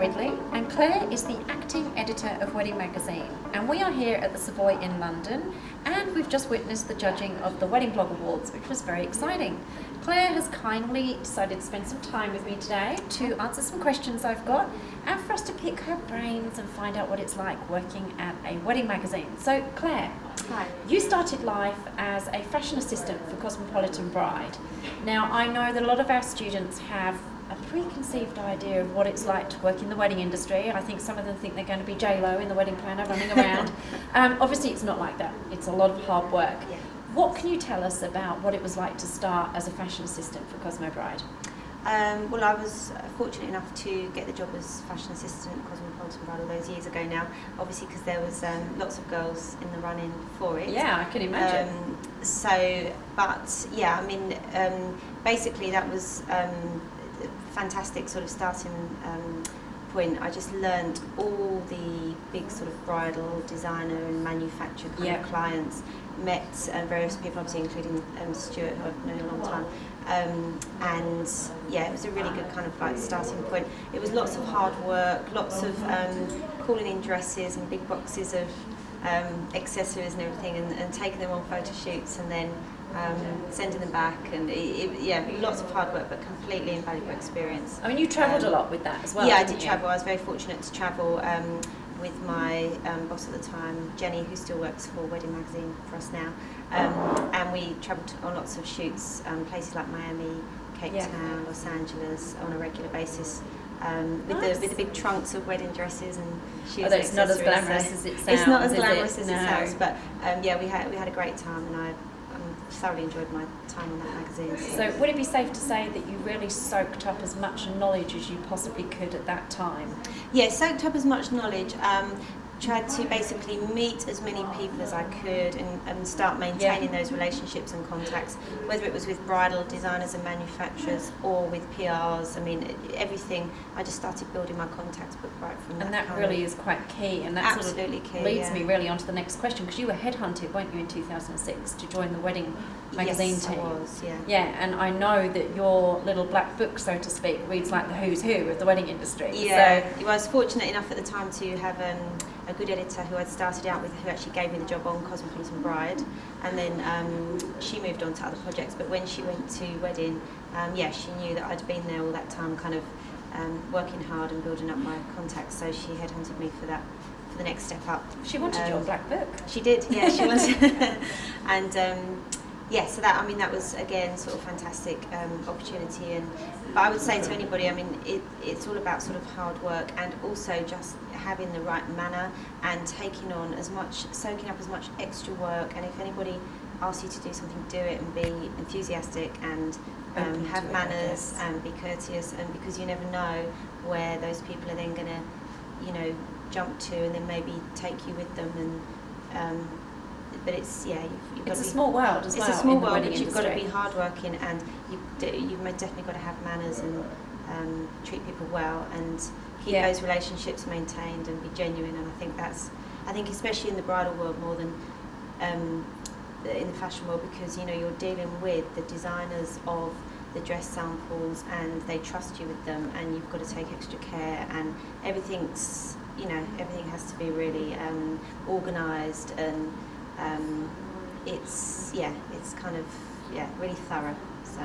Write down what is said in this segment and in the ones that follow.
Ridley, and Claire is the acting editor of Wedding Magazine, and we are here at the Savoy in London, and we've just witnessed the judging of the Wedding Blog Awards, which was very exciting. Claire has kindly decided to spend some time with me today to answer some questions I've got and for us to pick her brains and find out what it's like working at a wedding magazine. So Claire, hi. You started life as a fashion assistant for Cosmopolitan Bride. Now I know that a lot of our students have a preconceived idea of what it's like to work in the wedding industry. I think some of them think they're going to be J-Lo in the wedding planner running around. Obviously it's not like that. It's a lot of hard work. Yeah. What can you tell us about what it was like to start as a fashion assistant for Cosmo Bride? Well, I was fortunate enough to get the job as fashion assistant at Cosmopolitan Bride all those years ago now, obviously because there was lots of girls in the running for it. Yeah, I can imagine. Basically that was a fantastic sort of starting point. I just learned all the big sort of bridal designer and manufacturer kind of clients, met various people, obviously including Stuart, who I've known a long time. And yeah, it was a really good kind of like starting point. It was lots of hard work, lots of calling in dresses and big boxes of accessories and everything, and taking them on photo shoots and then sending them back, and lots of hard work, but completely invaluable experience. I mean, you travelled a lot with that as well. Yeah, I did travel. I was very fortunate to travel with my boss at the time, Jenny, who still works for Wedding Magazine for us now, and we travelled on lots of shoots, places like Miami, Cape Town, Los Angeles, on a regular basis. With the big trunks of wedding dresses and shoes. Although it's not as glamorous as it sounds. It's not as glamorous as it No. sounds, but we had a great time, and I thoroughly enjoyed my time on that magazine. So would it be safe to say that you really soaked up as much knowledge as you possibly could at that time? Yeah, soaked up as much knowledge. Tried to basically meet as many people as I could and start maintaining those relationships and contacts, whether it was with bridal designers and manufacturers or with PRs. I mean, everything. I just started building my contacts book right from that. And that really is quite key, and that absolutely sort of key, leads me really on to the next question, because you were headhunted, weren't you, in 2006 to join the wedding magazine team? Yes, I was, yeah. Yeah, and I know that your little black book, so to speak, reads like the who's who of the wedding industry. Yeah, I was fortunate enough at the time to have a good editor who I'd started out with, who actually gave me the job on Cosmopolitan Bride, and then she moved on to other projects. But when she went to Wedding, she knew that I'd been there all that time, kind of working hard and building up my contacts. So she headhunted me for the next step up. She wanted your black book. She did, yeah, she wanted, and so that was again sort of fantastic opportunity. But I would say to anybody, I mean, it's all about sort of hard work, and also just having the right manner and soaking up as much extra work. And if anybody asks you to do something, do it, and be enthusiastic and have manners and be courteous, and because you never know where those people are then going to, jump to, and then maybe take you with them. And but it's a small world as well. It's a small world, but you've got to be hardworking, and you've definitely got to have manners and treat people well, and keep those relationships maintained and be genuine. And I think especially in the bridal world more than in the fashion world, because you're dealing with the designers of the dress samples, and they trust you with them, and you've got to take extra care, and everything has to be really organised, and it's kind of really thorough. So.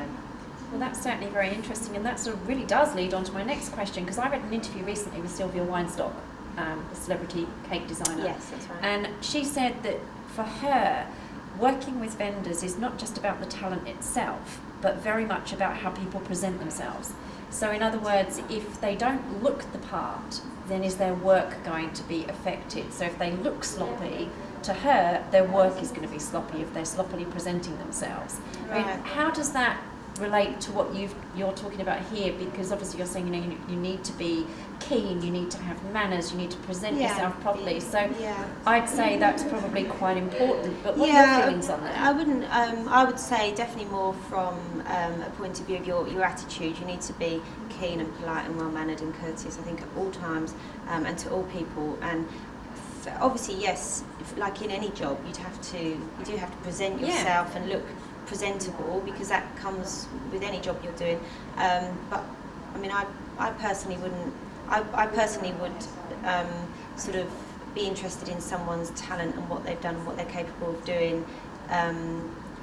Well, that's certainly very interesting, and that sort of really does lead on to my next question, because I read an interview recently with Sylvia Weinstock, the celebrity cake designer. Yes, that's right. And she said that for her, working with vendors is not just about the talent itself, but very much about how people present themselves. So in other words, if they don't look the part, then is their work going to be affected? So if they look sloppy, to her, their work is going to be sloppy if they're sloppily presenting themselves. Right. I mean, how does that relate to what you're talking about here? Because obviously you're saying you need to be keen, you need to have manners, you need to present yourself properly. So I'd say that's probably quite important. But what are your feelings on that? I would say definitely more from a point of view of your attitude. You need to be keen and polite and well mannered and courteous, I think, at all times, and to all people. And obviously, yes, like in any job, you do have to present yourself and look presentable, because that comes with any job you're doing. But I mean, I personally wouldn't I personally would sort of be interested in someone's talent and what they've done and what they're capable of doing.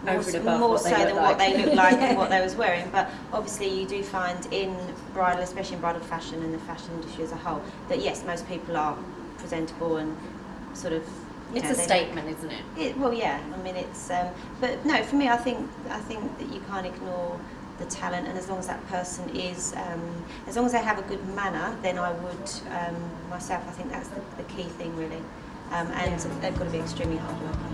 More so than what they look like and what they was wearing. But obviously you do find in bridal, especially in bridal fashion and the fashion industry as a whole, that yes, most people are presentable and sort of... It's a statement, isn't it? Well, yeah. I mean, it's... but no, for me, I think that you can't ignore the talent, and as long as that person is... as long as they have a good manner, then I would, myself, I think that's the key thing, really. And they've got to be extremely hard working.